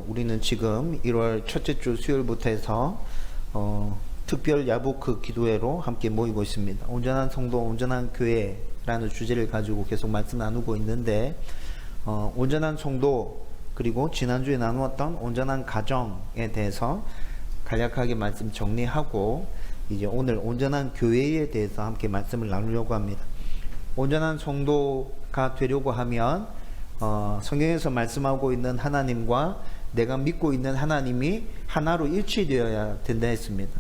우리는 지금 1월 첫째 주 수요일부터 해서 특별 야보크 기도회로 함께 모이고 있습니다. 온전한 성도, 온전한 교회라는 주제를 가지고 계속 말씀 나누고 있는데 온전한 성도 그리고 지난주에 나누었던 온전한 가정에 대해서 간략하게 말씀 정리하고 이제 오늘 온전한 교회에 대해서 함께 말씀을 나누려고 합니다. 온전한 성도가 되려고 하면 성경에서 말씀하고 있는 하나님과 내가 믿고 있는 하나님이 하나로 일치되어야 된다 했습니다.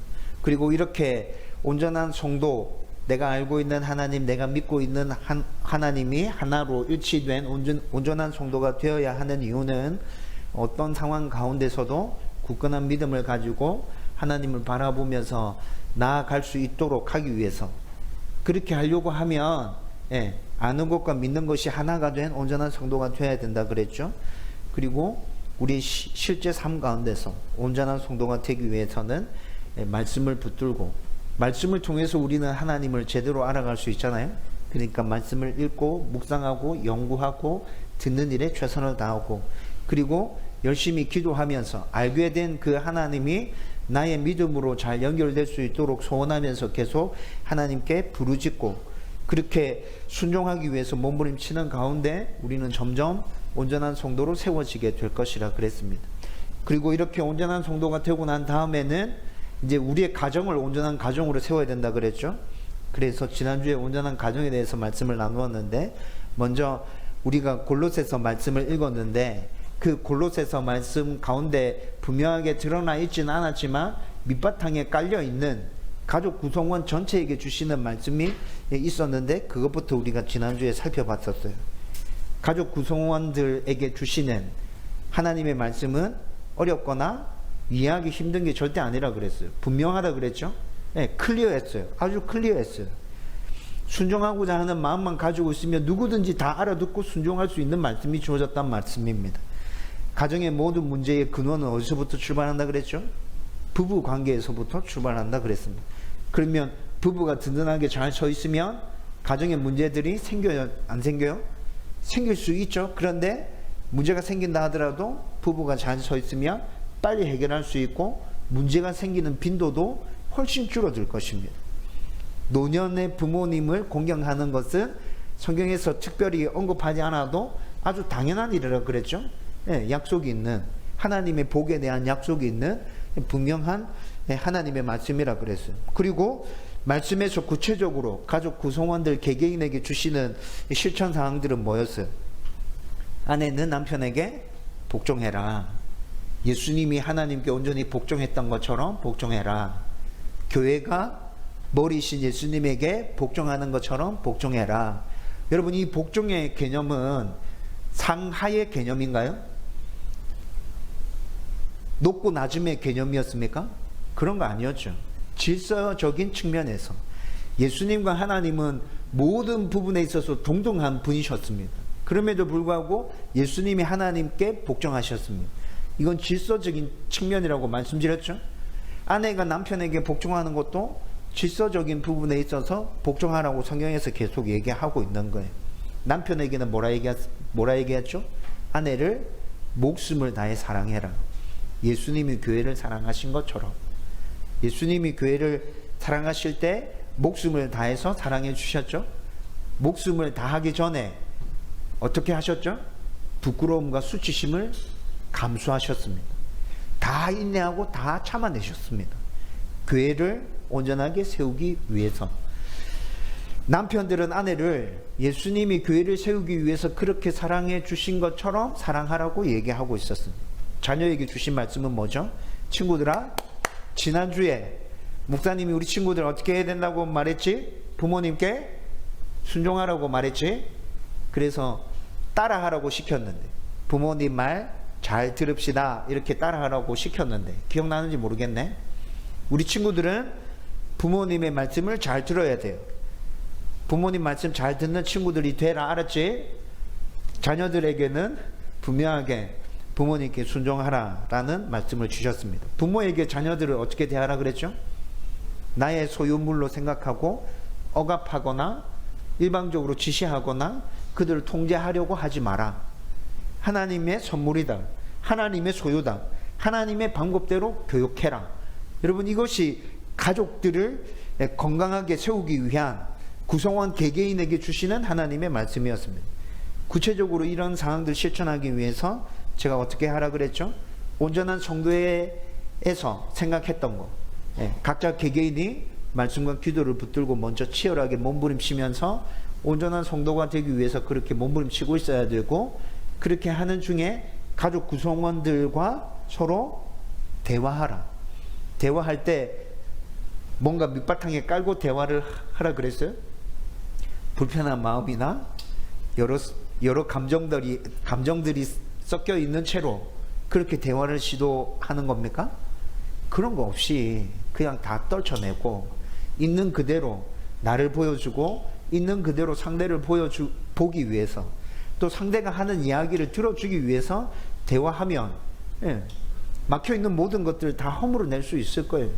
그리고 이렇게 온전한 성도, 내가 알고 있는 하나님, 내가 믿고 있는 하나님이 하나로 일치된 온전한 성도가 되어야 하는 이유는 어떤 상황 가운데서도 굳건한 믿음을 가지고 하나님을 바라보면서 나아갈 수 있도록 하기 위해서, 그렇게 하려고 하면 아는 것과 믿는 것이 하나가 된 온전한 성도가 되어야 된다 그랬죠. 그리고 우리 실제 삶 가운데서 온전한 성도가 되기 위해서는 말씀을 붙들고, 말씀을 통해서 우리는 하나님을 제대로 알아갈 수 있잖아요. 그러니까 말씀을 읽고 묵상하고 연구하고 듣는 일에 최선을 다하고, 그리고 열심히 기도하면서 알게 된 그 하나님이 나의 믿음으로 잘 연결될 수 있도록 소원하면서 계속 하나님께 부르짖고, 그렇게 순종하기 위해서 몸부림치는 가운데 우리는 점점 온전한 성도로 세워지게 될 것이라 그랬습니다. 그리고 이렇게 온전한 성도가 되고 난 다음에는 이제 우리의 가정을 온전한 가정으로 세워야 된다 그랬죠. 그래서 지난주에 온전한 가정에 대해서 말씀을 나누었는데, 먼저 우리가 골로새서 말씀을 읽었는데, 그 골로새서 말씀 가운데 분명하게 드러나 있지는 않았지만 밑바탕에 깔려 있는 가족 구성원 전체에게 주시는 말씀이 있었는데, 그것부터 우리가 지난주에 살펴봤었어요. 가족 구성원들에게 주시는 하나님의 말씀은 어렵거나 이해하기 힘든 게 절대 아니라 그랬어요. 분명하다 그랬죠. 클리어했어요. 아주 클리어했어요. 순종하고자 하는 마음만 가지고 있으면 누구든지 다 알아듣고 순종할 수 있는 말씀이 주어졌단 말씀입니다. 가정의 모든 문제의 근원은 어디서부터 출발한다 그랬죠? 부부 관계에서부터 출발한다 그랬습니다. 그러면 부부가 든든하게 잘 서 있으면 가정의 문제들이 생겨요? 안 생겨요? 생길 수 있죠. 그런데 문제가 생긴다 하더라도 부부가 잘 서 있으면 빨리 해결할 수 있고 문제가 생기는 빈도도 훨씬 줄어들 것입니다. 노년의 부모님을 공경하는 것은 성경에서 특별히 언급하지 않아도 아주 당연한 일이라고 그랬죠. 약속이 있는, 하나님의 복에 대한 약속이 있는 분명한 하나님의 말씀이라 그랬어요. 그리고 말씀에서 구체적으로 가족 구성원들 개개인에게 주시는 실천 사항들은 뭐였어요? 아내는 남편에게 복종해라. 예수님이 하나님께 온전히 복종했던 것처럼 복종해라. 교회가 머리신 예수님에게 복종하는 것처럼 복종해라. 여러분, 이 복종의 개념은 상하의 개념인가요? 높고 낮음의 개념이었습니까? 그런 거 아니었죠. 질서적인 측면에서 예수님과 하나님은 모든 부분에 있어서 동등한 분이셨습니다. 그럼에도 불구하고 예수님이 하나님께 복종하셨습니다. 이건 질서적인 측면이라고 말씀드렸죠. 아내가 남편에게 복종하는 것도 질서적인 부분에 있어서 복종하라고 성경에서 계속 얘기하고 있는 거예요. 남편에게는 뭐라 얘기했죠? 아내를 목숨을 다해 사랑해라. 예수님이 교회를 사랑하신 것처럼, 예수님이 교회를 사랑하실 때 목숨을 다해서 사랑해 주셨죠. 목숨을 다하기 전에 어떻게 하셨죠? 부끄러움과 수치심을 감수하셨습니다. 다 인내하고 다 참아내셨습니다. 교회를 온전하게 세우기 위해서. 남편들은 아내를 예수님이 교회를 세우기 위해서 그렇게 사랑해 주신 것처럼 사랑하라고 얘기하고 있었습니다. 자녀에게 주신 말씀은 뭐죠? 친구들아, 지난주에 목사님이 우리 친구들 어떻게 해야 된다고 말했지? 부모님께 순종하라고 말했지? 그래서 따라하라고 시켰는데, 부모님 말 잘 들읍시다 이렇게 따라하라고 시켰는데, 기억나는지 모르겠네. 우리 친구들은 부모님의 말씀을 잘 들어야 돼요. 부모님 말씀 잘 듣는 친구들이 되라, 알았지? 자녀들에게는 분명하게 부모님께 순종하라라는 말씀을 주셨습니다. 부모에게 자녀들을 어떻게 대하라 그랬죠? 나의 소유물로 생각하고 억압하거나 일방적으로 지시하거나 그들을 통제하려고 하지 마라. 하나님의 선물이다. 하나님의 소유다. 하나님의 방법대로 교육해라. 여러분, 이것이 가족들을 건강하게 세우기 위한 구성원 개개인에게 주시는 하나님의 말씀이었습니다. 구체적으로 이런 상황들 실천하기 위해서 제가 어떻게 하라 그랬죠? 온전한 성도에서 생각했던 거, 각자 개개인이 말씀과 기도를 붙들고 먼저 치열하게 몸부림치면서 온전한 성도가 되기 위해서 그렇게 몸부림치고 있어야 되고, 그렇게 하는 중에 가족 구성원들과 서로 대화하라. 대화할 때 뭔가 밑바탕에 깔고 대화를 하라 그랬어요? 불편한 마음이나 여러 감정들이 섞여 있는 채로 그렇게 대화를 시도하는 겁니까? 그런 거 없이 그냥 다 떨쳐내고 있는 그대로 나를 보여주고 있는 그대로 상대를 보기 위해서, 또 상대가 하는 이야기를 들어주기 위해서 대화하면 막혀있는 모든 것들을 다 허물어낼 수 있을 거예요.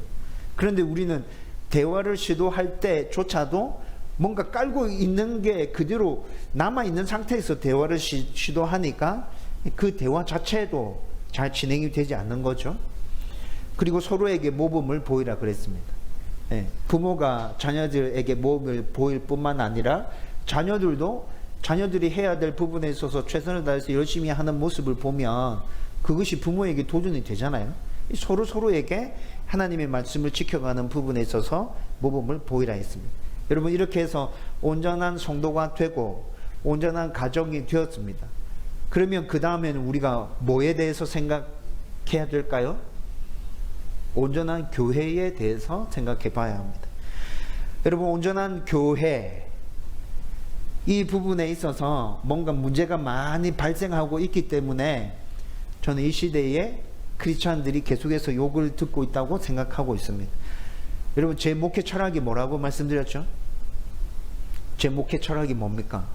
그런데 우리는 대화를 시도할 때조차도 뭔가 깔고 있는 게 그대로 남아있는 상태에서 대화를 시도하니까 그 대화 자체도 잘 진행이 되지 않는 거죠. 그리고 서로에게 모범을 보이라 그랬습니다. 부모가 자녀들에게 모범을 보일 뿐만 아니라 자녀들이 해야 될 부분에 있어서 최선을 다해서 열심히 하는 모습을 보면 그것이 부모에게 도전이 되잖아요. 서로에게 하나님의 말씀을 지켜가는 부분에 있어서 모범을 보이라 했습니다. 여러분, 이렇게 해서 온전한 성도가 되고 온전한 가정이 되었습니다. 그러면 그 다음에는 우리가 뭐에 대해서 생각해야 될까요? 온전한 교회에 대해서 생각해 봐야 합니다. 여러분, 온전한 교회, 이 부분에 있어서 뭔가 문제가 많이 발생하고 있기 때문에 저는 이 시대에 크리스찬들이 계속해서 욕을 듣고 있다고 생각하고 있습니다. 여러분, 제 목회 철학이 뭐라고 말씀드렸죠? 제 목회 철학이 뭡니까?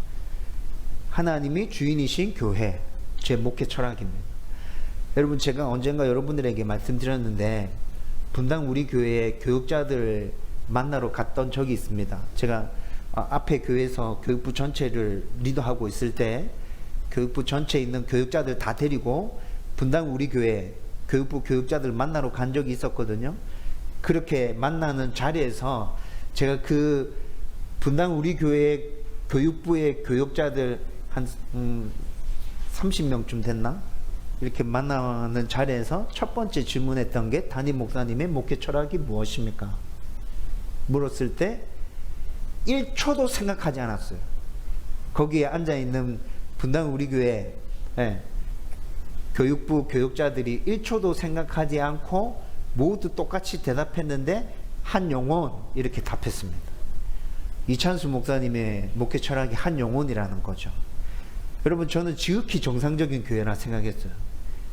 하나님이 주인이신 교회, 제 목회 철학입니다. 여러분, 제가 언젠가 여러분들에게 말씀드렸는데 분당 우리 교회에 교육자들 만나러 갔던 적이 있습니다. 제가 앞에 교회에서 교육부 전체를 리더하고 있을 때 교육부 전체에 있는 교육자들 다 데리고 분당 우리 교회 교육부 교육자들 만나러 간 적이 있었거든요. 그렇게 만나는 자리에서 제가 그 분당 우리 교회 교육부의 교육자들 한 30명쯤 됐나? 이렇게 만나는 자리에서 첫 번째 질문했던 게 담임 목사님의 목회 철학이 무엇입니까? 물었을 때 1초도 생각하지 않았어요. 거기에 앉아있는 분당 우리 교회 교육부 교육자들이 1초도 생각하지 않고 모두 똑같이 대답했는데 한 영혼 이렇게 답했습니다. 이찬수 목사님의 목회 철학이 한 영혼이라는 거죠. 여러분, 저는 지극히 정상적인 교회라 생각했어요.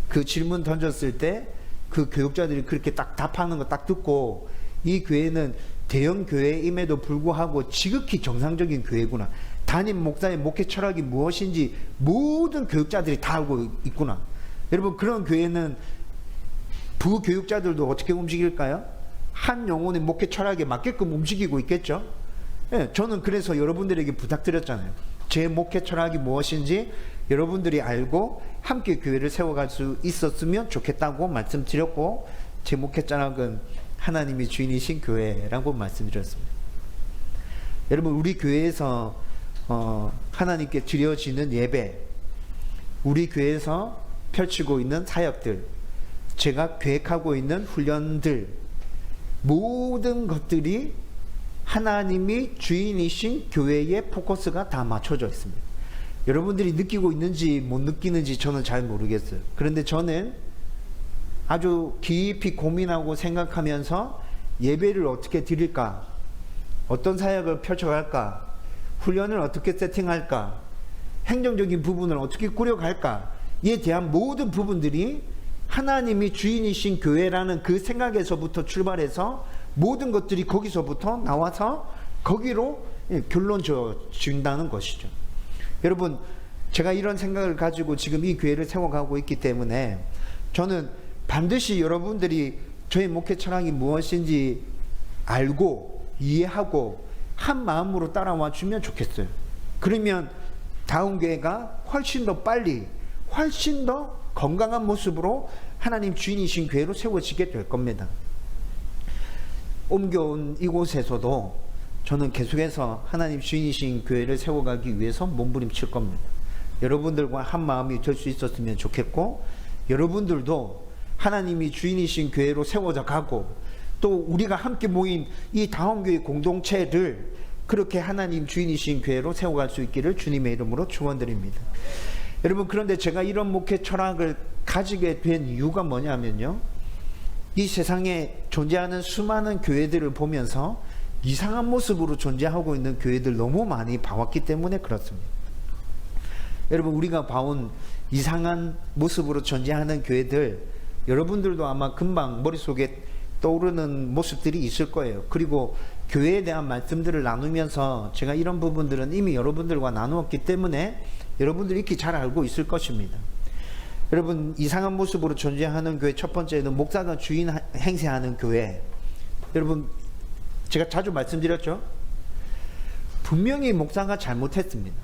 그 질문 던졌을 때 그 교육자들이 그렇게 딱 답하는 거 딱 듣고 이 교회는 대형 교회임에도 불구하고 지극히 정상적인 교회구나. 담임 목사의 목회 철학이 무엇인지 모든 교육자들이 다 알고 있구나. 여러분, 그런 교회는 부교육자들도 어떻게 움직일까요? 한 영혼의 목회 철학에 맞게끔 움직이고 있겠죠. 저는 그래서 여러분들에게 부탁드렸잖아요. 제 목회 철학이 무엇인지 여러분들이 알고 함께 교회를 세워갈 수 있었으면 좋겠다고 말씀드렸고, 제 목회 철학은 하나님이 주인이신 교회라고 말씀드렸습니다. 여러분, 우리 교회에서 하나님께 드려지는 예배, 우리 교회에서 펼치고 있는 사역들, 제가 계획하고 있는 훈련들, 모든 것들이 하나님이 주인이신 교회의 포커스가 다 맞춰져 있습니다. 여러분들이 느끼고 있는지 못 느끼는지 저는 잘 모르겠어요. 그런데 저는 아주 깊이 고민하고 생각하면서 예배를 어떻게 드릴까, 어떤 사역을 펼쳐갈까, 훈련을 어떻게 세팅할까, 행정적인 부분을 어떻게 꾸려갈까에 대한 모든 부분들이 하나님이 주인이신 교회라는 그 생각에서부터 출발해서 모든 것들이 거기서부터 나와서 거기로 결론 지은다는 것이죠. 여러분, 제가 이런 생각을 가지고 지금 이 교회를 세워가고 있기 때문에 저는 반드시 여러분들이 저의 목회 철학이 무엇인지 알고 이해하고 한 마음으로 따라와 주면 좋겠어요. 그러면 다음 교회가 훨씬 더 빨리, 훨씬 더 건강한 모습으로 하나님 주인이신 교회로 세워지게 될 겁니다. 옮겨온 이곳에서도 저는 계속해서 하나님 주인이신 교회를 세워가기 위해서 몸부림칠 겁니다. 여러분들과 한 마음이 될 수 있었으면 좋겠고, 여러분들도 하나님이 주인이신 교회로 세워져 가고, 또 우리가 함께 모인 이 다원교회 공동체를 그렇게 하나님 주인이신 교회로 세워갈 수 있기를 주님의 이름으로 축원드립니다. 여러분, 그런데 제가 이런 목회 철학을 가지게 된 이유가 뭐냐면요, 이 세상에 존재하는 수많은 교회들을 보면서 이상한 모습으로 존재하고 있는 교회들 너무 많이 봐왔기 때문에 그렇습니다. 여러분, 우리가 봐온 이상한 모습으로 존재하는 교회들, 여러분들도 아마 금방 머릿속에 떠오르는 모습들이 있을 거예요. 그리고 교회에 대한 말씀들을 나누면서 제가 이런 부분들은 이미 여러분들과 나누었기 때문에 여러분들이 이렇게 잘 알고 있을 것입니다. 여러분, 이상한 모습으로 존재하는 교회 첫 번째는 목사가 주인 행세하는 교회. 여러분, 제가 자주 말씀드렸죠? 분명히 목사가 잘못했습니다.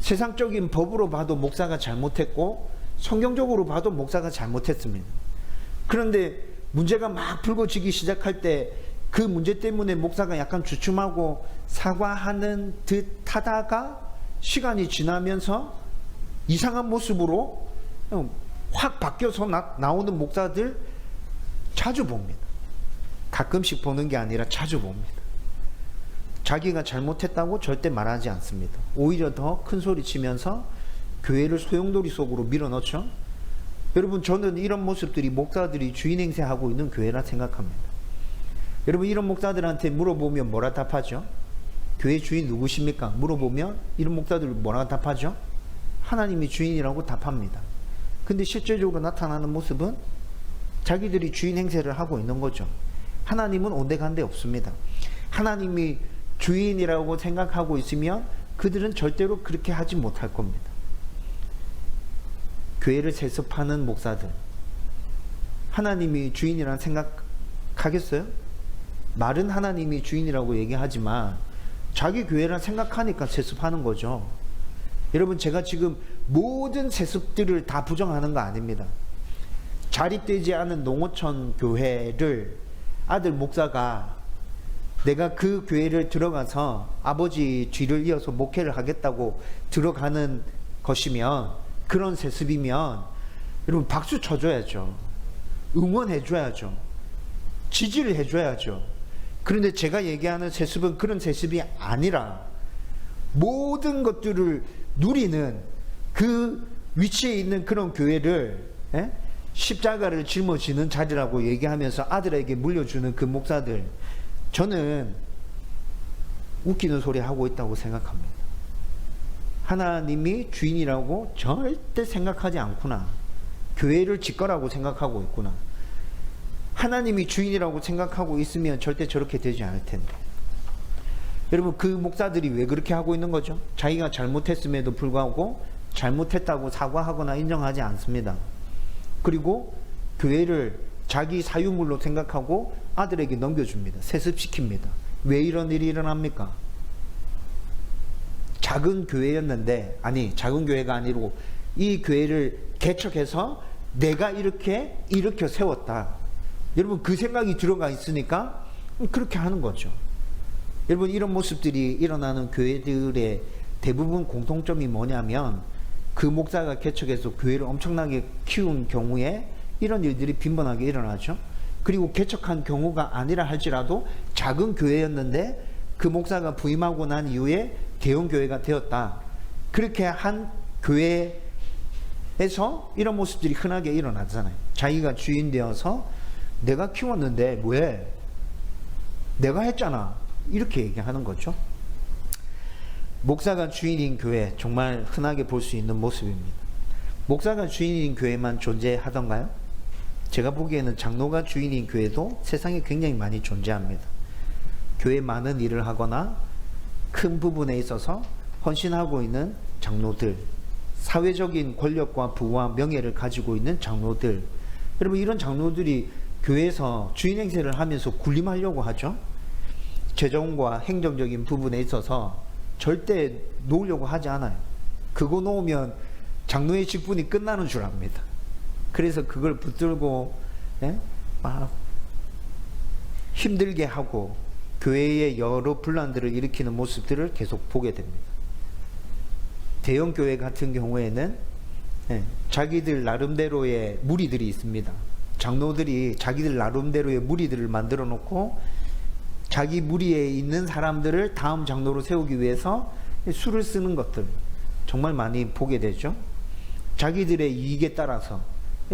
세상적인 법으로 봐도 목사가 잘못했고, 성경적으로 봐도 목사가 잘못했습니다. 그런데 문제가 막 불거지기 시작할 때 그 문제 때문에 목사가 약간 주춤하고 사과하는 듯 하다가 시간이 지나면서 이상한 모습으로 확 바뀌어서 나오는 목사들 자주 봅니다. 가끔씩 보는 게 아니라 자주 봅니다. 자기가 잘못했다고 절대 말하지 않습니다. 오히려 더 큰 소리 치면서 교회를 소용돌이 속으로 밀어넣죠. 여러분, 저는 이런 모습들이 목사들이 주인 행세하고 있는 교회라 생각합니다. 여러분, 이런 목사들한테 물어보면 뭐라 답하죠? 교회 주인 누구십니까? 물어보면 이런 목사들 뭐라 답하죠? 하나님이 주인이라고 답합니다. 근데 실제적으로 나타나는 모습은 자기들이 주인 행세를 하고 있는 거죠. 하나님은 온데간데 없습니다. 하나님이 주인이라고 생각하고 있으면 그들은 절대로 그렇게 하지 못할 겁니다. 교회를 세습하는 목사들, 하나님이 주인이라는 생각하겠어요? 말은 하나님이 주인이라고 얘기하지만 자기 교회라 생각하니까 세습하는 거죠. 여러분, 제가 지금 모든 세습들을 다 부정하는 거 아닙니다. 자립되지 않은 농어촌 교회를 아들 목사가 내가 그 교회를 들어가서 아버지 뒤를 이어서 목회를 하겠다고 들어가는 것이면, 그런 세습이면 여러분 박수 쳐줘야죠. 응원해줘야죠. 지지를 해줘야죠. 그런데 제가 얘기하는 세습은 그런 세습이 아니라 모든 것들을 누리는 그 위치에 있는 그런 교회를 십자가를 짊어지는 자리라고 얘기하면서 아들에게 물려주는 그 목사들, 저는 웃기는 소리 하고 있다고 생각합니다. 하나님이 주인이라고 절대 생각하지 않구나. 교회를 지 거라고 생각하고 있구나. 하나님이 주인이라고 생각하고 있으면 절대 저렇게 되지 않을 텐데. 여러분, 그 목사들이 왜 그렇게 하고 있는 거죠? 자기가 잘못했음에도 불구하고 잘못했다고 사과하거나 인정하지 않습니다. 그리고 교회를 자기 사유물로 생각하고 아들에게 넘겨줍니다. 세습시킵니다. 왜 이런 일이 일어납니까? 작은 교회였는데, 아니 작은 교회가 아니고 이 교회를 개척해서 내가 이렇게 일으켜 세웠다. 여러분, 그 생각이 들어가 있으니까 그렇게 하는 거죠. 여러분, 이런 모습들이 일어나는 교회들의 대부분 공통점이 뭐냐면, 그 목사가 개척해서 교회를 엄청나게 키운 경우에 이런 일들이 빈번하게 일어나죠. 그리고 개척한 경우가 아니라 할지라도 작은 교회였는데 그 목사가 부임하고 난 이후에 대형 교회가 되었다. 그렇게 한 교회에서 이런 모습들이 흔하게 일어나잖아요. 자기가 주인 되어서 내가 키웠는데 왜? 내가 했잖아. 이렇게 얘기하는 거죠. 목사가 주인인 교회, 정말 흔하게 볼 수 있는 모습입니다. 목사가 주인인 교회만 존재하던가요? 제가 보기에는 장로가 주인인 교회도 세상에 굉장히 많이 존재합니다. 교회 많은 일을 하거나 큰 부분에 있어서 헌신하고 있는 장로들, 사회적인 권력과 부와 명예를 가지고 있는 장로들, 여러분, 이런 장로들이 교회에서 주인 행세를 하면서 군림하려고 하죠. 재정과 행정적인 부분에 있어서 절대 놓으려고 하지 않아요. 그거 놓으면 장로의 직분이 끝나는 줄 압니다. 그래서 그걸 붙들고 막 힘들게 하고 교회의 여러 분란들을 일으키는 모습들을 계속 보게 됩니다. 대형 교회 같은 경우에는 자기들 나름대로의 무리들이 있습니다. 장로들이 자기들 나름대로의 무리들을 만들어 놓고 자기 무리에 있는 사람들을 다음 장로로 세우기 위해서 수를 쓰는 것들 정말 많이 보게 되죠. 자기들의 이익에 따라서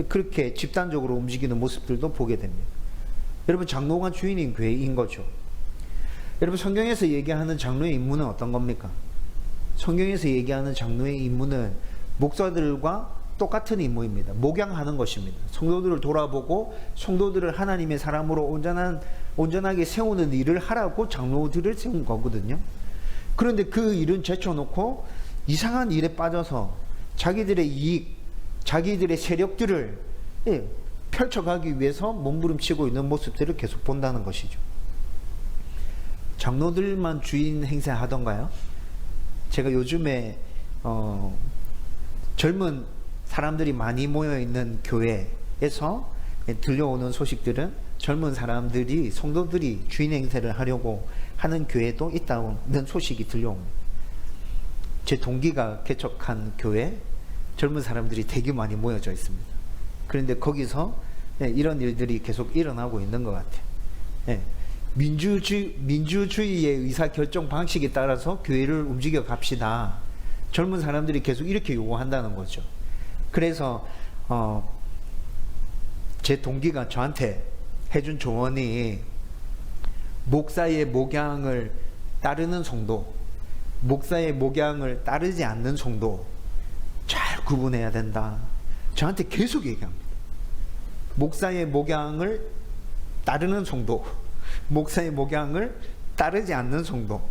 그렇게 집단적으로 움직이는 모습들도 보게 됩니다. 여러분, 장로가 주인인 교회인 거죠. 여러분, 성경에서 얘기하는 장로의 임무는 어떤 겁니까? 성경에서 얘기하는 장로의 임무는 목사들과 똑같은 임무입니다. 목양하는 것입니다. 성도들을 돌아보고 성도들을 하나님의 사람으로 온전하게 세우는 일을 하라고 장로들을 세운 거거든요. 그런데 그 일은 제쳐놓고 이상한 일에 빠져서 자기들의 이익, 자기들의 세력들을 펼쳐가기 위해서 몸부림치고 있는 모습들을 계속 본다는 것이죠. 장로들만 주인 행세하던가요? 제가 요즘에 젊은 사람들이 많이 모여있는 교회에서 들려오는 소식들은 젊은 사람들이, 성도들이 주인 행세를 하려고 하는 교회도 있다는 소식이 들려옵니다. 제 동기가 개척한 교회, 젊은 사람들이 되게 많이 모여져 있습니다. 그런데 거기서 이런 일들이 계속 일어나고 있는 것 같아요. 민주주의의 의사결정 방식에 따라서 교회를 움직여 갑시다. 젊은 사람들이 계속 이렇게 요구한다는 거죠. 그래서 제 동기가 저한테 해준 조언이, 목사의 목양을 따르는 성도, 목사의 목양을 따르지 않는 성도 잘 구분해야 된다. 저한테 계속 얘기합니다. 목사의 목양을 따르는 성도, 목사의 목양을 따르지 않는 성도.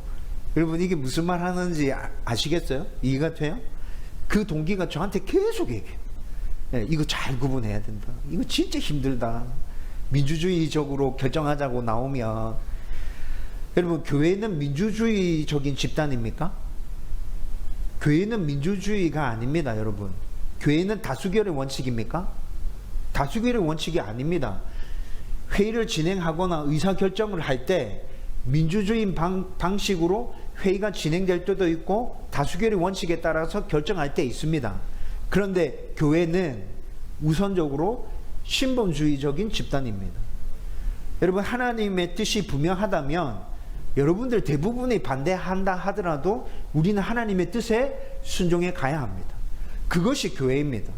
여러분, 이게 무슨 말 하는지 아시겠어요? 이해가 돼요? 그 동기가 저한테 계속 얘기해요. 이거 잘 구분해야 된다. 이거 진짜 힘들다. 민주주의적으로 결정하자고 나오면, 여러분, 교회는 민주주의적인 집단입니까? 교회는 민주주의가 아닙니다, 여러분. 교회는 다수결의 원칙입니까? 다수결의 원칙이 아닙니다. 회의를 진행하거나 의사결정을 할 때 민주주의 방식으로 회의가 진행될 때도 있고 다수결의 원칙에 따라서 결정할 때 있습니다. 그런데 교회는 우선적으로 신본주의적인 집단입니다. 여러분, 하나님의 뜻이 분명하다면 여러분들 대부분이 반대한다 하더라도 우리는 하나님의 뜻에 순종해 가야 합니다. 그것이 교회입니다.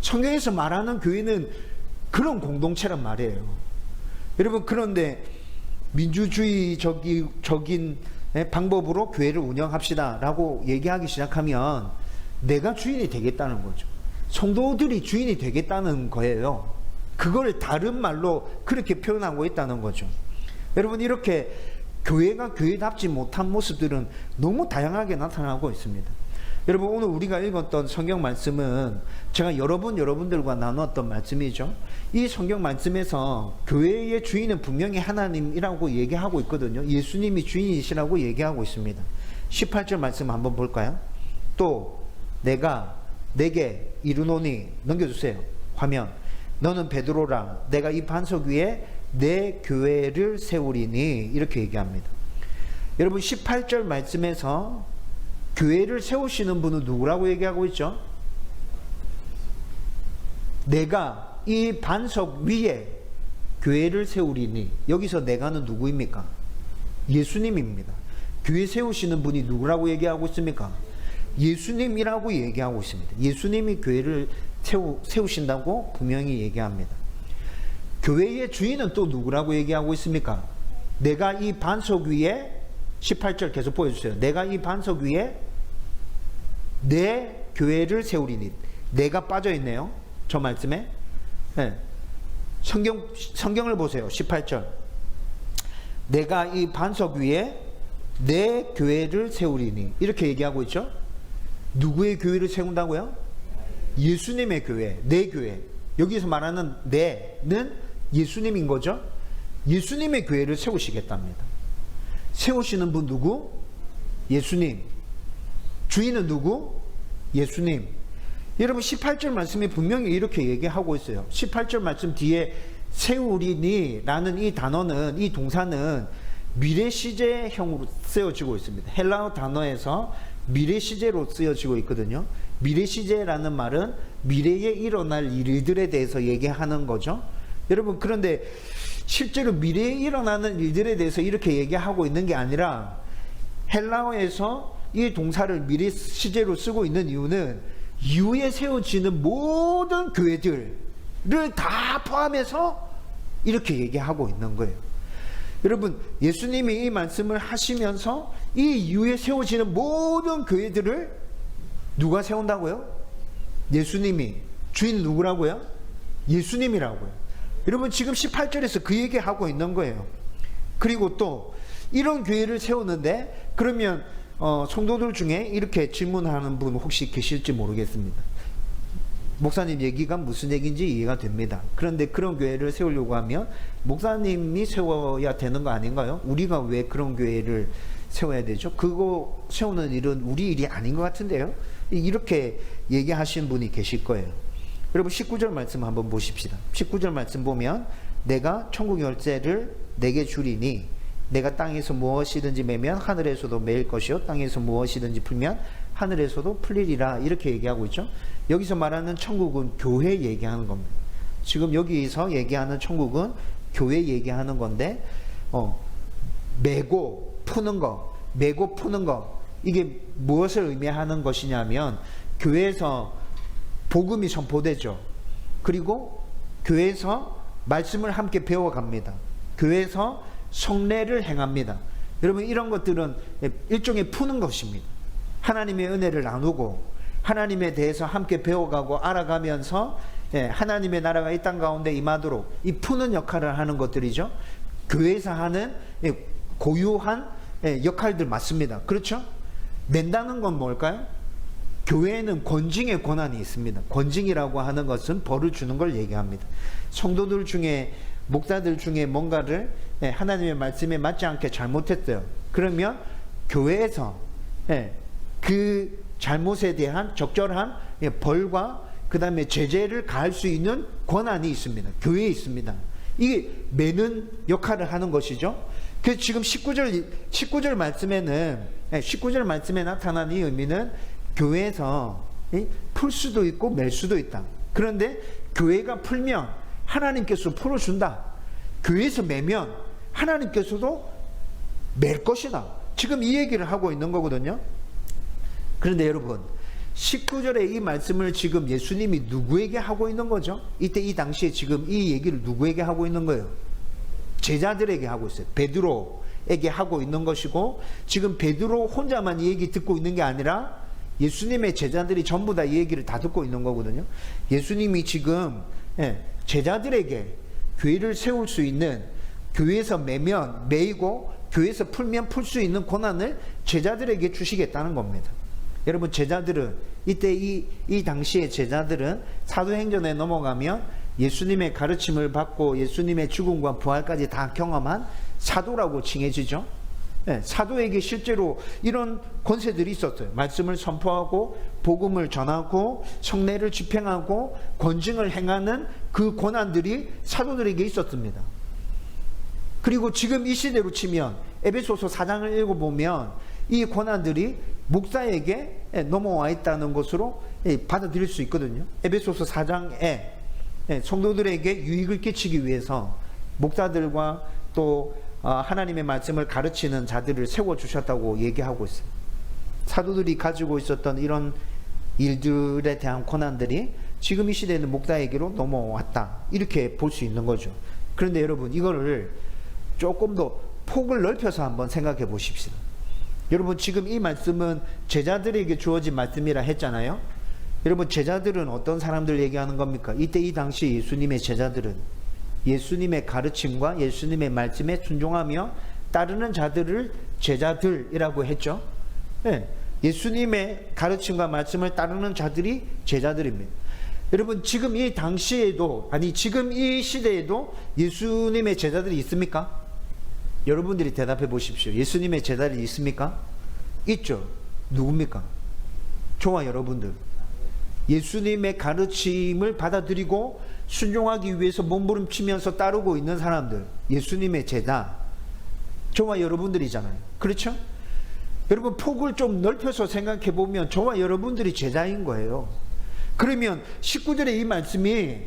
성경에서 말하는 교회는 그런 공동체란 말이에요. 여러분, 그런데 민주주의적인 방법으로 교회를 운영합시다 라고 얘기하기 시작하면 내가 주인이 되겠다는 거죠. 성도들이 주인이 되겠다는 거예요. 그걸 다른 말로 그렇게 표현하고 있다는 거죠. 여러분, 이렇게 교회가 교회답지 못한 모습들은 너무 다양하게 나타나고 있습니다. 여러분, 오늘 우리가 읽었던 성경 말씀은 제가 여러분들과 나눴던 말씀이죠. 이 성경 말씀에서 교회의 주인은 분명히 하나님이라고 얘기하고 있거든요. 예수님이 주인이시라고 얘기하고 있습니다. 18절 말씀 한번 볼까요? 또 내가 내게 이르노니, 넘겨주세요. 화면. 너는 베드로라. 내가 이 반석 위에 내 교회를 세우리니, 이렇게 얘기합니다. 여러분, 18절 말씀에서 교회를 세우시는 분은 누구라고 얘기하고 있죠? 내가 이 반석 위에 교회를 세우리니, 여기서 내가는 누구입니까? 예수님입니다. 교회 세우시는 분이 누구라고 얘기하고 있습니까? 예수님이라고 얘기하고 있습니다. 예수님이 교회를 세우신다고 분명히 얘기합니다. 교회의 주인은 또 누구라고 얘기하고 있습니까? 내가 이 반석 위에, 18절 계속 보여주세요. 내가 이 반석 위에 내 교회를 세우리니. 내가 빠져있네요, 저 말씀에. 네. 성경을 보세요. 18절. 내가 이 반석 위에 내 교회를 세우리니, 이렇게 얘기하고 있죠. 누구의 교회를 세운다고요? 예수님의 교회, 내 교회. 여기서 말하는 내는 예수님인 거죠. 예수님의 교회를 세우시겠답니다. 세우시는 분 누구? 예수님. 주인은 누구? 예수님. 여러분 18절 말씀이 분명히 이렇게 얘기하고 있어요. 18절 말씀 뒤에 세우리니 라는 이 단어는, 이 동사는 미래 시제형으로 쓰여지고 있습니다. 헬라어 단어에서 미래 시제로 쓰여지고 있거든요. 미래 시제라는 말은 미래에 일어날 일들에 대해서 얘기하는 거죠. 여러분, 그런데 실제로 미래에 일어나는 일들에 대해서 이렇게 얘기하고 있는 게 아니라, 헬라어에서 이 동사를 미래 시제로 쓰고 있는 이유는 이후에 세워지는 모든 교회들을 다 포함해서 이렇게 얘기하고 있는 거예요. 여러분, 예수님이 이 말씀을 하시면서 이 이후에 세워지는 모든 교회들을 누가 세운다고요? 예수님이. 주인 누구라고요? 예수님이라고요. 여러분, 지금 18절에서 그 얘기하고 있는 거예요. 그리고 또 이런 교회를 세우는데, 그러면 성도들 중에 이렇게 질문하는 분 혹시 계실지 모르겠습니다. 목사님 얘기가 무슨 얘기인지 이해가 됩니다. 그런데 그런 교회를 세우려고 하면 목사님이 세워야 되는 거 아닌가요? 우리가 왜 그런 교회를 세워야 되죠? 그거 세우는 일은 우리 일이 아닌 것 같은데요? 이렇게 얘기하신 분이 계실 거예요. 여러분, 19절 말씀 한번 보십시다. 19절 말씀 보면, 내가 천국 열쇠를 내게 주리니 내가 땅에서 무엇이든지 매면 하늘에서도 매일 것이요 땅에서 무엇이든지 풀면 하늘에서도 풀리리라. 이렇게 얘기하고 있죠. 여기서 말하는 천국은 교회 얘기하는 겁니다. 지금 여기서 얘기하는 천국은 교회 얘기하는 건데, 매고 푸는 거, 매고 푸는 거, 이게 무엇을 의미하는 것이냐면, 교회에서 복음이 선포되죠. 그리고 교회에서 말씀을 함께 배워갑니다. 교회에서 성례를 행합니다. 여러분, 이런 것들은 일종의 푸는 것입니다. 하나님의 은혜를 나누고 하나님에 대해서 함께 배워가고 알아가면서 하나님의 나라가 이 땅 가운데 임하도록 이 푸는 역할을 하는 것들이죠. 교회에서 하는 고유한 역할들 맞습니다. 그렇죠? 낸다는 건 뭘까요? 교회에는 권징의 권한이 있습니다. 권징이라고 하는 것은 벌을 주는 걸 얘기합니다. 성도들 중에, 목사들 중에 뭔가를 하나님의 말씀에 맞지 않게 잘못했어요. 그러면 교회에서 그 잘못에 대한 적절한 벌과 그 다음에 제재를 가할 수 있는 권한이 있습니다. 교회에 있습니다. 이게 매는 역할을 하는 것이죠. 그래서 지금 19절 말씀에는, 19절 말씀에 나타나는 이 의미는 교회에서 풀 수도 있고 맬 수도 있다. 그런데 교회가 풀면 하나님께서 풀어준다. 교회에서 매면 하나님께서도 맬 것이다. 지금 이 얘기를 하고 있는 거거든요. 그런데 여러분, 19절의 이 말씀을 지금 예수님이 누구에게 하고 있는 거죠? 이때 이 당시에 지금 이 얘기를 누구에게 하고 있는 거예요? 제자들에게 하고 있어요. 베드로에게 하고 있는 것이고, 지금 베드로 혼자만 이 얘기 듣고 있는 게 아니라 예수님의 제자들이 전부 다 이 얘기를 다 듣고 있는 거거든요. 예수님이 지금 제자들에게 교회를 세울 수 있는, 교회에서 매면 매이고 교회에서 풀면 풀 수 있는 권한을 제자들에게 주시겠다는 겁니다. 여러분, 제자들은 이때 이 당시의 제자들은 사도행전에 넘어가면 예수님의 가르침을 받고 예수님의 죽음과 부활까지 다 경험한 사도라고 칭해지죠. 사도에게 실제로 이런 권세들이 있었어요. 말씀을 선포하고 복음을 전하고 성례를 집행하고 권징을 행하는 그 권한들이 사도들에게 있었습니다. 그리고 지금 이 시대로 치면 에베소서 4장을 읽어보면 이 권한들이 목사에게 넘어와 있다는 것으로 받아들일 수 있거든요. 에베소서 4장에 성도들에게 유익을 끼치기 위해서 목사들과 또 하나님의 말씀을 가르치는 자들을 세워주셨다고 얘기하고 있어요. 사도들이 가지고 있었던 이런 일들에 대한 권한들이 지금 이 시대에는 목사에게로 넘어왔다, 이렇게 볼 수 있는 거죠. 그런데 여러분, 이거를 조금 더 폭을 넓혀서 한번 생각해 보십시다. 여러분, 지금 이 말씀은 제자들에게 주어진 말씀이라 했잖아요. 여러분, 제자들은 어떤 사람들 얘기하는 겁니까? 이때 이 당시 예수님의 제자들은 예수님의 가르침과 예수님의 말씀에 순종하며 따르는 자들을 제자들이라고 했죠. 예수님의 가르침과 말씀을 따르는 자들이 제자들입니다. 여러분, 지금 이 당시에도, 아니 지금 이 시대에도 예수님의 제자들이 있습니까? 여러분들이 대답해 보십시오. 예수님의 제자들이 있습니까? 있죠. 누굽니까? 저와 여러분들. 예수님의 가르침을 받아들이고 순종하기 위해서 몸부림치면서 따르고 있는 사람들, 예수님의 제자, 저와 여러분들이잖아요. 그렇죠? 여러분, 폭을 좀 넓혀서 생각해 보면 저와 여러분들이 제자인 거예요. 그러면 19절의 이 말씀이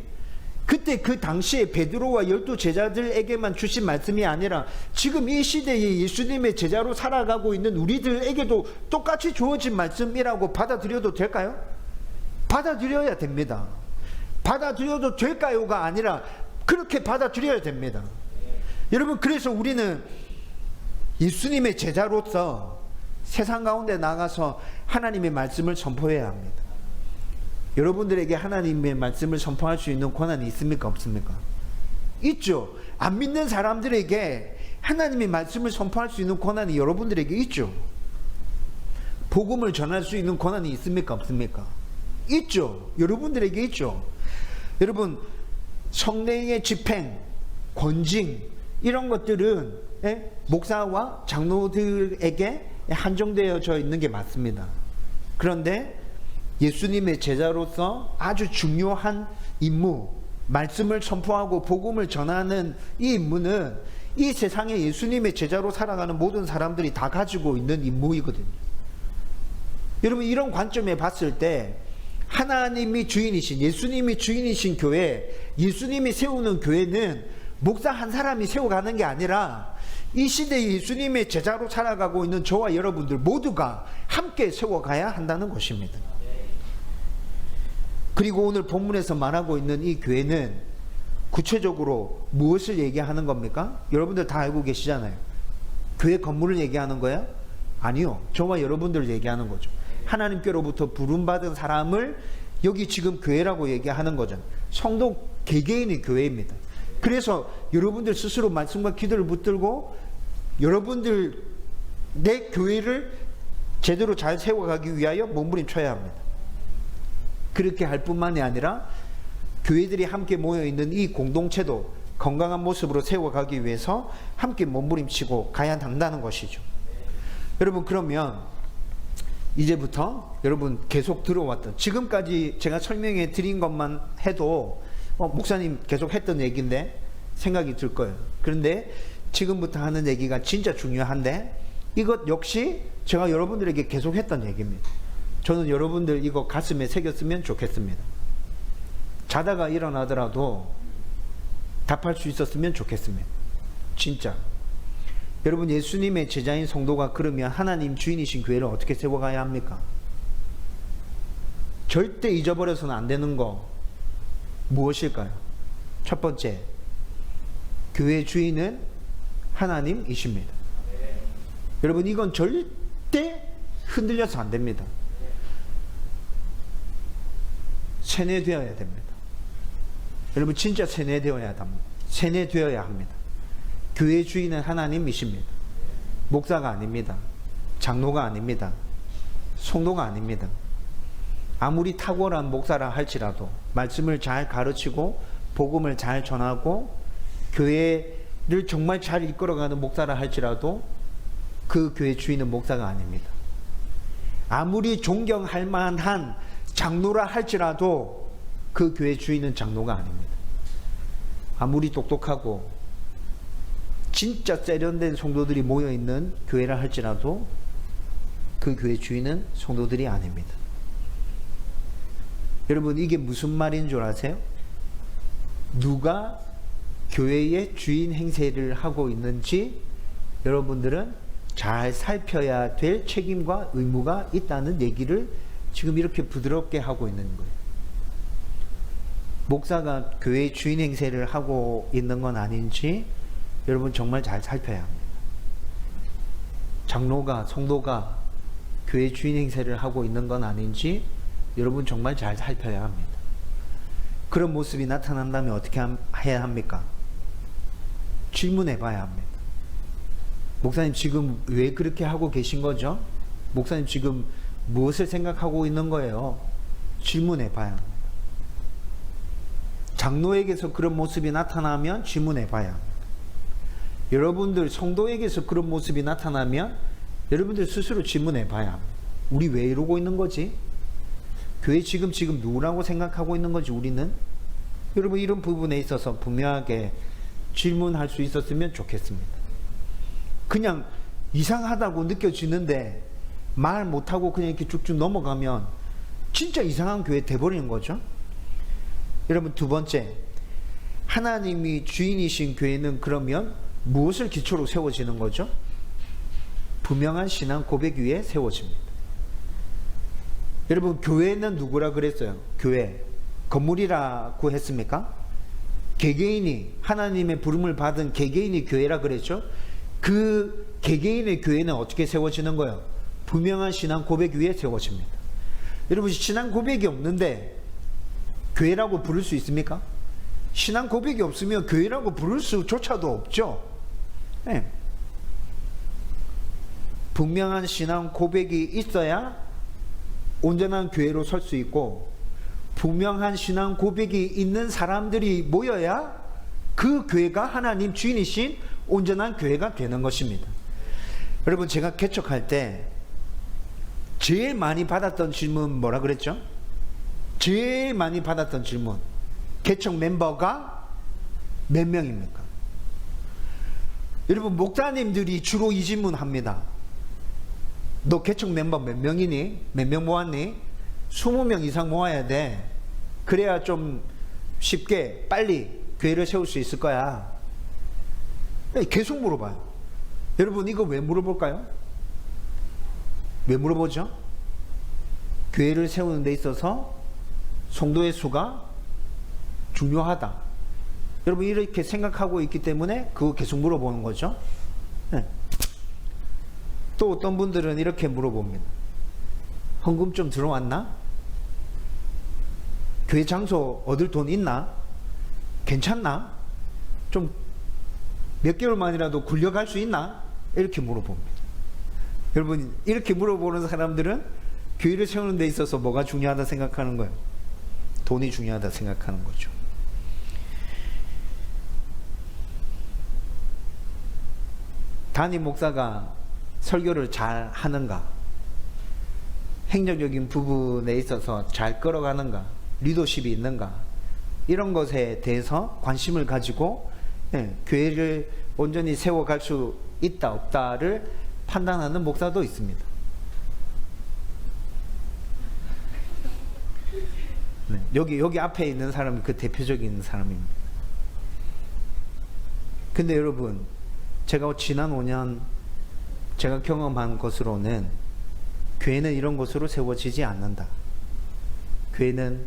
그때 그 당시에 베드로와 12 제자들에게만 주신 말씀이 아니라 지금 이 시대에 예수님의 제자로 살아가고 있는 우리들에게도 똑같이 주어진 말씀이라고 받아들여도 될까요? 받아들여야 됩니다. 받아들여도 될까요가 아니라 그렇게 받아들여야 됩니다. 여러분, 그래서 우리는 예수님의 제자로서 세상 가운데 나가서 하나님의 말씀을 선포해야 합니다. 여러분들에게 하나님의 말씀을 선포할 수 있는 권한이 있습니까? 없습니까? 있죠. 안 믿는 사람들에게 하나님의 말씀을 선포할 수 있는 권한이 여러분들에게 있죠. 복음을 전할 수 있는 권한이 있습니까? 없습니까? 있죠. 여러분들에게 있죠. 여러분, 성령의 집행, 권징, 이런 것들은 목사와 장로들에게 한정되어져 있는 게 맞습니다. 그런데 예수님의 제자로서 아주 중요한 임무, 말씀을 선포하고 복음을 전하는 이 임무는 이 세상에 예수님의 제자로 살아가는 모든 사람들이 다 가지고 있는 임무이거든요. 여러분, 이런 관점에 봤을 때 하나님이 주인이신, 예수님이 주인이신 교회, 예수님이 세우는 교회는 목사 한 사람이 세워가는 게 아니라 이 시대에 예수님의 제자로 살아가고 있는 저와 여러분들 모두가 함께 세워가야 한다는 것입니다. 그리고 오늘 본문에서 말하고 있는 이 교회는 구체적으로 무엇을 얘기하는 겁니까? 여러분들 다 알고 계시잖아요. 교회 건물을 얘기하는 거야? 아니요. 저와 여러분들을 얘기하는 거죠. 하나님께로부터 부름받은 사람을 여기 지금 교회라고 얘기하는 거잖아요. 성도 개개인의 교회입니다. 그래서 여러분들 스스로 말씀과 기도를 붙들고 여러분들 내 교회를 제대로 잘 세워가기 위하여 몸부림쳐야 합니다. 그렇게 할 뿐만이 아니라 교회들이 함께 모여있는 이 공동체도 건강한 모습으로 세워가기 위해서 함께 몸부림치고 가야 한다는 것이죠. 여러분, 그러면 이제부터 여러분 계속 들어왔던, 지금까지 제가 설명해 드린 것만 해도 목사님 계속 했던 얘기인데 생각이 들 거예요. 그런데 지금부터 하는 얘기가 진짜 중요한데 이것 역시 제가 여러분들에게 계속 했던 얘기입니다. 저는 여러분들 이거 가슴에 새겼으면 좋겠습니다. 자다가 일어나더라도 답할 수 있었으면 좋겠습니다. 진짜. 여러분, 예수님의 제자인 성도가 그러면 하나님 주인이신 교회를 어떻게 세워가야 합니까? 절대 잊어버려서는 안 되는 거 무엇일까요? 첫 번째, 교회 주인은 하나님이십니다. 여러분, 이건 절대 흔들려서 안 됩니다. 세뇌되어야 됩니다. 여러분, 진짜 세뇌되어야 합니다. 세뇌되어야 합니다. 교회 주인은 하나님이십니다. 목사가 아닙니다. 장로가 아닙니다. 성도가 아닙니다. 아무리 탁월한 목사라 할지라도 말씀을 잘 가르치고 복음을 잘 전하고 교회를 정말 잘 이끌어가는 목사라 할지라도 그 교회 주인은 목사가 아닙니다. 아무리 존경할 만한 장로라 할지라도 그 교회 주인은 장로가 아닙니다. 아무리 똑똑하고 진짜 세련된 성도들이 모여있는 교회라 할지라도 그 교회 주인은 성도들이 아닙니다. 여러분, 이게 무슨 말인 줄 아세요? 누가 교회의 주인 행세를 하고 있는지 여러분들은 잘 살펴야 될 책임과 의무가 있다는 얘기를 지금 이렇게 부드럽게 하고 있는 거예요. 목사가 교회의 주인 행세를 하고 있는 건 아닌지 여러분 정말 잘 살펴야 합니다. 장로가, 성도가 교회 주인 행세를 하고 있는 건 아닌지 여러분 정말 잘 살펴야 합니다. 그런 모습이 나타난다면 어떻게 해야 합니까? 질문해 봐야 합니다. 목사님, 지금 왜 그렇게 하고 계신 거죠? 목사님, 지금 무엇을 생각하고 있는 거예요? 질문해 봐야 합니다. 장로에게서 그런 모습이 나타나면 질문해 봐야 합니다. 여러분들 성도에게서 그런 모습이 나타나면 여러분들 스스로 질문해 봐야 합니다. 우리 왜 이러고 있는 거지? 교회 지금 누구라고 생각하고 있는 건지 우리는? 여러분, 이런 부분에 있어서 분명하게 질문할 수 있었으면 좋겠습니다. 그냥 이상하다고 느껴지는데 말 못하고 그냥 이렇게 쭉쭉 넘어가면 진짜 이상한 교회 돼버리는 거죠. 여러분, 두 번째, 하나님이 주인이신 교회는 그러면 무엇을 기초로 세워지는 거죠? 분명한 신앙 고백 위에 세워집니다. 여러분, 교회는 누구라 그랬어요? 교회 건물이라고 했습니까? 개개인이 하나님의 부름을 받은 개개인이 교회라 그랬죠. 그 개개인의 교회는 어떻게 세워지는 거예요? 분명한 신앙 고백 위에 세워집니다. 여러분, 신앙 고백이 없는데 교회라고 부를 수 있습니까? 신앙 고백이 없으면 교회라고 부를 수조차도 없죠. 네. 분명한 신앙 고백이 있어야 온전한 교회로 설 수 있고, 분명한 신앙 고백이 있는 사람들이 모여야 그 교회가 하나님 주인이신 온전한 교회가 되는 것입니다. 여러분, 제가 개척할 때 제일 많이 받았던 질문 뭐라 그랬죠? 제일 많이 받았던 질문, 개척 멤버가 몇 명입니까? 여러분, 목사님들이 주로 이 질문 합니다. 너 개척 멤버 몇 명이니? 몇 명 모았니? 20명 이상 모아야 돼. 그래야 좀 쉽게 빨리 교회를 세울 수 있을 거야. 계속 물어봐요. 여러분, 이거 왜 물어볼까요? 왜 물어보죠? 교회를 세우는 데 있어서 성도의 수가 중요하다. 여러분, 이렇게 생각하고 있기 때문에 그거 계속 물어보는 거죠. 네. 또 어떤 분들은 이렇게 물어봅니다. 헌금 좀 들어왔나? 교회 장소 얻을 돈 있나? 괜찮나? 좀 몇 개월만이라도 굴려갈 수 있나? 이렇게 물어봅니다. 여러분, 이렇게 물어보는 사람들은 교회를 세우는 데 있어서 뭐가 중요하다 생각하는 거예요? 돈이 중요하다 생각하는 거죠. 담임 목사가 설교를 잘 하는가? 행정적인 부분에 있어서 잘 끌어가는가? 리더십이 있는가? 이런 것에 대해서 관심을 가지고 교회를 온전히 세워갈 수 있다 없다를 판단하는 목사도 있습니다. 네, 여기 앞에 있는 사람이 그 대표적인 사람입니다. 근데 여러분, 제가 지난 5년 제가 경험한 것으로는 교회는 이런 것으로 세워지지 않는다. 교회는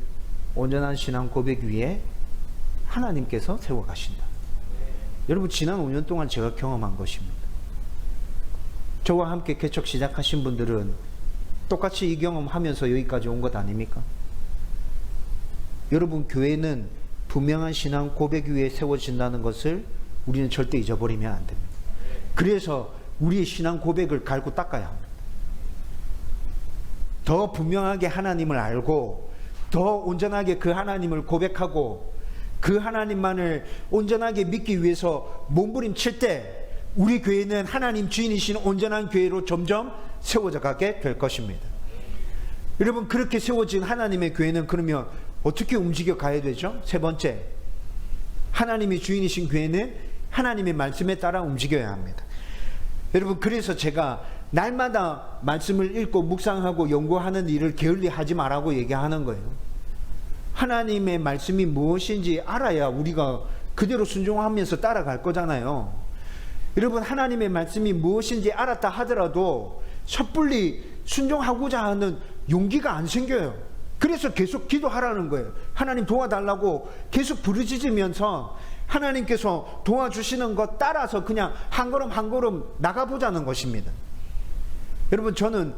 온전한 신앙 고백 위에 하나님께서 세워가신다. 여러분, 지난 5년 동안 제가 경험한 것입니다. 저와 함께 개척 시작하신 분들은 똑같이 이 경험하면서 여기까지 온 것 아닙니까? 여러분, 교회는 분명한 신앙 고백 위에 세워진다는 것을 우리는 절대 잊어버리면 안 됩니다. 그래서 우리의 신앙 고백을 갈고 닦아야 합니다. 더 분명하게 하나님을 알고 더 온전하게 그 하나님을 고백하고 그 하나님만을 온전하게 믿기 위해서 몸부림칠 때 우리 교회는 하나님 주인이신 온전한 교회로 점점 세워져 가게 될 것입니다. 여러분, 그렇게 세워진 하나님의 교회는 그러면 어떻게 움직여 가야 되죠? 세 번째, 하나님이 주인이신 교회는 하나님의 말씀에 따라 움직여야 합니다. 여러분, 그래서 제가 날마다 말씀을 읽고 묵상하고 연구하는 일을 게을리하지 말라고 얘기하는 거예요. 하나님의 말씀이 무엇인지 알아야 우리가 그대로 순종하면서 따라갈 거잖아요. 여러분, 하나님의 말씀이 무엇인지 알았다 하더라도 섣불리 순종하고자 하는 용기가 안 생겨요. 그래서 계속 기도하라는 거예요. 하나님 도와달라고 계속 부르짖으면서 하나님께서 도와주시는 것 따라서 그냥 한 걸음 한 걸음 나가보자는 것입니다. 여러분, 저는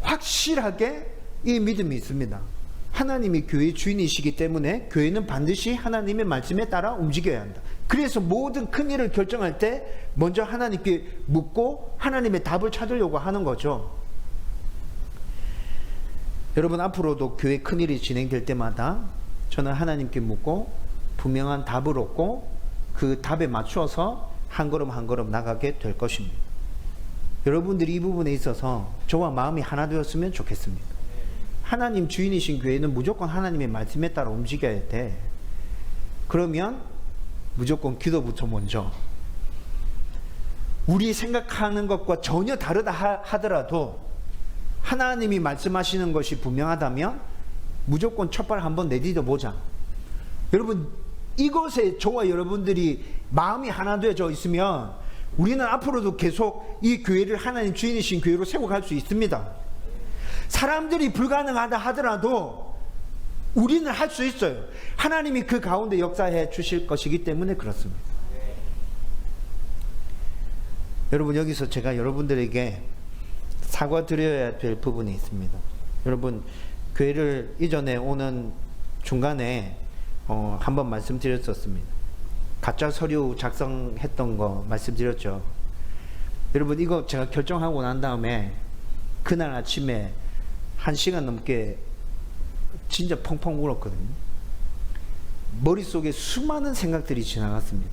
확실하게 이 믿음이 있습니다. 하나님이 교회의 주인이시기 때문에 교회는 반드시 하나님의 말씀에 따라 움직여야 한다. 그래서 모든 큰 일을 결정할 때 먼저 하나님께 묻고 하나님의 답을 찾으려고 하는 거죠. 여러분, 앞으로도 교회 큰 일이 진행될 때마다 저는 하나님께 묻고 분명한 답을 얻고 그 답에 맞추어서 한 걸음 한 걸음 나가게 될 것입니다. 여러분들이 이 부분에 있어서 저와 마음이 하나 되었으면 좋겠습니다. 하나님 주인이신 교회는 무조건 하나님의 말씀에 따라 움직여야 돼. 그러면 무조건 기도부터 먼저. 우리 생각하는 것과 전혀 다르다 하더라도 하나님이 말씀하시는 것이 분명하다면 무조건 첫발 한번 내디뎌 보자. 여러분, 이것에 저와 여러분들이 마음이 하나 되어져 있으면 우리는 앞으로도 계속 이 교회를 하나님 주인이신 교회로 세워갈 수 있습니다. 사람들이 불가능하다 하더라도 우리는 할 수 있어요. 하나님이 그 가운데 역사해 주실 것이기 때문에 그렇습니다. 여러분, 여기서 제가 여러분들에게 사과드려야 될 부분이 있습니다. 여러분, 교회를 이전에 오는 중간에 한번 말씀드렸었습니다. 가짜 서류 작성했던 거 말씀드렸죠. 여러분, 이거 제가 결정하고 난 다음에 그날 아침에 1시간 넘게 진짜 펑펑 울었거든요. 머릿속에 수많은 생각들이 지나갔습니다.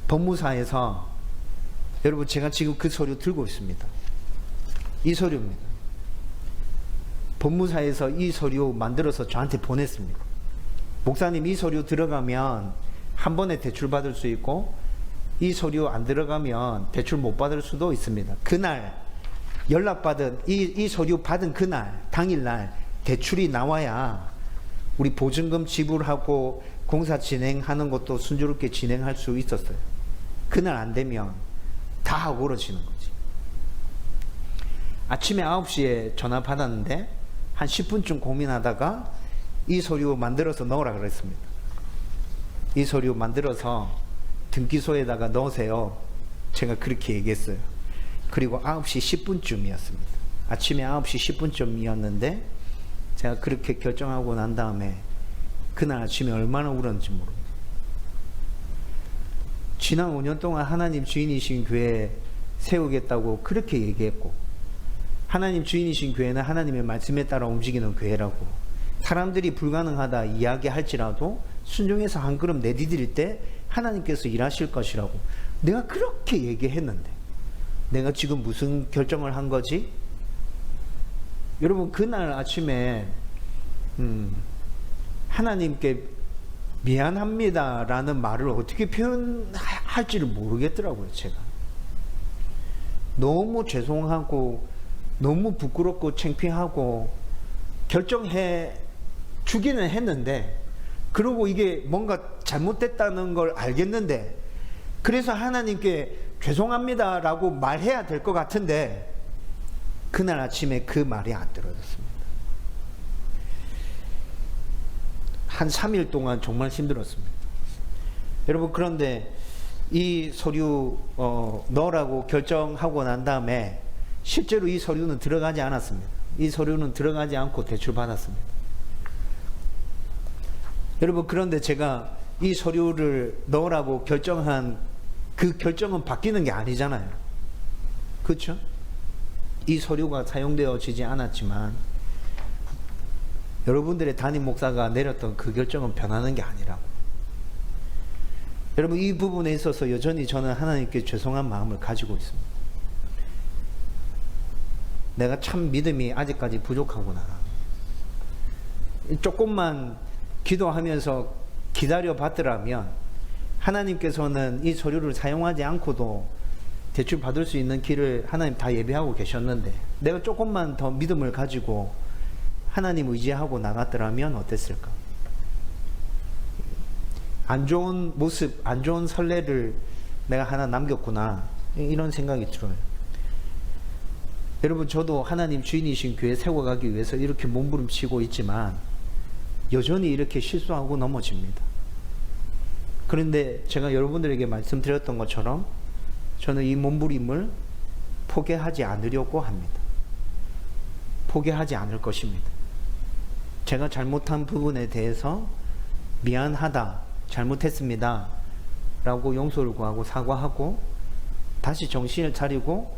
법무사에서, 여러분, 제가 지금 그 서류 들고 있습니다. 이 서류입니다. 법무사에서 이 서류 만들어서 저한테 보냈습니다. 목사님, 이 서류 들어가면 한 번에 대출 받을 수 있고, 이 서류 안 들어가면 대출 못 받을 수도 있습니다. 그날 연락받은 이 서류 받은 그날 당일날 대출이 나와야 우리 보증금 지불하고 공사 진행하는 것도 순조롭게 진행할 수 있었어요. 그날 안 되면 다 얼어지는 거지. 아침에 9시에 전화 받았는데 한 10분쯤 고민하다가 이 서류 만들어서 넣으라 그랬습니다. 이 서류 만들어서 등기소에다가 넣으세요. 제가 그렇게 얘기했어요. 그리고 9시 10분쯤이었습니다. 아침에 9시 10분쯤이었는데 제가 그렇게 결정하고 난 다음에 그날 아침에 얼마나 울었는지 모릅니다. 지난 5년 동안 하나님 주인이신 교회 세우겠다고 그렇게 얘기했고, 하나님 주인이신 교회는 하나님의 말씀에 따라 움직이는 교회라고, 사람들이 불가능하다 이야기할지라도 순종해서 한 걸음 내디딜 때 하나님께서 일하실 것이라고 내가 그렇게 얘기했는데 내가 지금 무슨 결정을 한 거지? 여러분, 그날 아침에 하나님께 미안합니다 라는 말을 어떻게 표현할지를 모르겠더라고요. 제가 너무 죄송하고 너무 부끄럽고 창피하고 결정해 주기는 했는데, 그리고 이게 뭔가 잘못됐다는 걸 알겠는데, 그래서 하나님께 죄송합니다 라고 말해야 될 것 같은데 그날 아침에 그 말이 안 들어졌습니다. 한 3일 동안 정말 힘들었습니다. 여러분, 그런데 이 서류 넣으라고 결정하고 난 다음에 실제로 이 서류는 들어가지 않았습니다. 이 서류는 들어가지 않고 대출 받았습니다. 여러분, 그런데 제가 이 서류를 넣으라고 결정한 그 결정은 바뀌는 게 아니잖아요. 그렇죠? 이 서류가 사용되어지지 않았지만 여러분들의 담임 목사가 내렸던 그 결정은 변하는 게 아니라고. 여러분, 이 부분에 있어서 여전히 저는 하나님께 죄송한 마음을 가지고 있습니다. 내가 참 믿음이 아직까지 부족하구나. 조금만 기도하면서 기다려 봤더라면 하나님께서는 이 서류를 사용하지 않고도 대출 받을 수 있는 길을 하나님 다 예비하고 계셨는데, 내가 조금만 더 믿음을 가지고 하나님 의지하고 나갔더라면 어땠을까? 안 좋은 모습, 안 좋은 선례를 내가 하나 남겼구나, 이런 생각이 들어요. 여러분, 저도 하나님 주인이신 교회 세워가기 위해서 이렇게 몸부림치고 있지만 여전히 이렇게 실수하고 넘어집니다. 그런데 제가 여러분들에게 말씀드렸던 것처럼 저는 이 몸부림을 포기하지 않으려고 합니다. 포기하지 않을 것입니다. 제가 잘못한 부분에 대해서 미안하다, 잘못했습니다 라고 용서를 구하고 사과하고 다시 정신을 차리고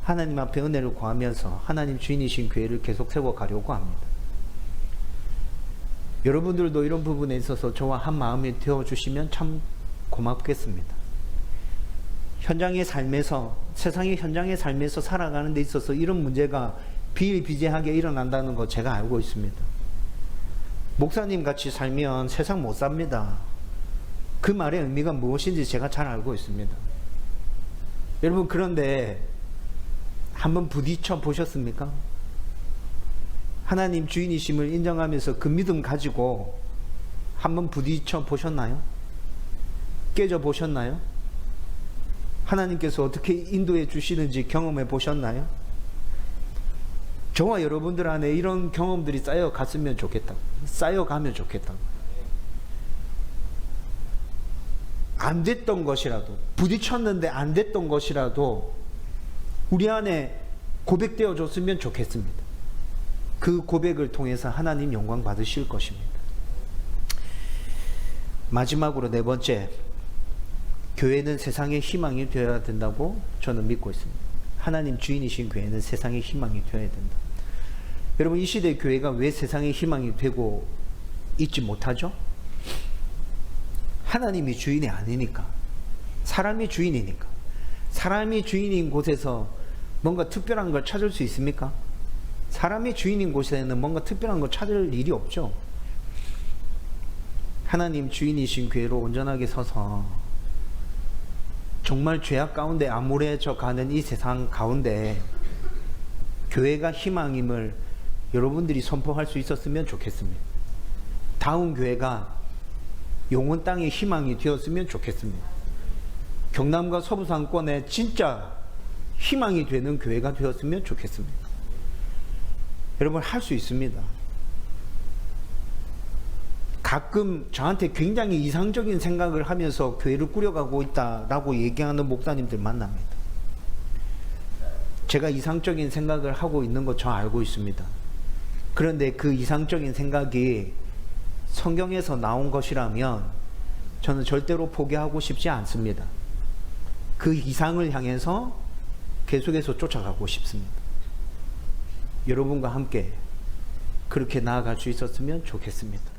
하나님 앞에 은혜를 구하면서 하나님 주인이신 교회를 계속 세워가려고 합니다. 여러분들도 이런 부분에 있어서 저와 한 마음이 되어주시면 참 고맙겠습니다. 현장의 삶에서, 세상의 현장의 삶에서 살아가는 데 있어서 이런 문제가 비일비재하게 일어난다는 거 제가 알고 있습니다. 목사님 같이 살면 세상 못 삽니다. 그 말의 의미가 무엇인지 제가 잘 알고 있습니다. 여러분, 그런데 한번 부딪혀 보셨습니까? 하나님 주인이심을 인정하면서 그 믿음 가지고 한번 부딪혀 보셨나요? 깨져 보셨나요? 하나님께서 어떻게 인도해 주시는지 경험해 보셨나요? 저와 여러분들 안에 이런 경험들이 쌓여갔으면 좋겠다고. 쌓여가면 좋겠다고. 안 됐던 것이라도, 부딪혔는데 안 됐던 것이라도 우리 안에 고백되어 줬으면 좋겠습니다. 그 고백을 통해서 하나님 영광 받으실 것입니다. 마지막으로 네 번째, 교회는 세상의 희망이 되어야 된다고 저는 믿고 있습니다. 하나님 주인이신 교회는 세상의 희망이 되어야 된다. 여러분, 이 시대 교회가 왜 세상의 희망이 되고 있지 못하죠? 하나님이 주인이 아니니까. 사람이 주인이니까. 사람이 주인인 곳에서 뭔가 특별한 걸 찾을 수 있습니까? 사람이 주인인 곳에는 뭔가 특별한 걸 찾을 일이 없죠. 하나님 주인이신 교회로 온전하게 서서 정말 죄악 가운데 암울해져 가는 이 세상 가운데 교회가 희망임을 여러분들이 선포할 수 있었으면 좋겠습니다. 다음 교회가 영원 땅의 희망이 되었으면 좋겠습니다. 경남과 서부 상권에 진짜 희망이 되는 교회가 되었으면 좋겠습니다. 여러분, 할 수 있습니다. 가끔 저한테 굉장히 이상적인 생각을 하면서 교회를 꾸려가고 있다라고 얘기하는 목사님들 만납니다. 제가 이상적인 생각을 하고 있는 거 저 알고 있습니다. 그런데 그 이상적인 생각이 성경에서 나온 것이라면 저는 절대로 포기하고 싶지 않습니다. 그 이상을 향해서 계속해서 쫓아가고 싶습니다. 여러분과 함께 그렇게 나아갈 수 있었으면 좋겠습니다.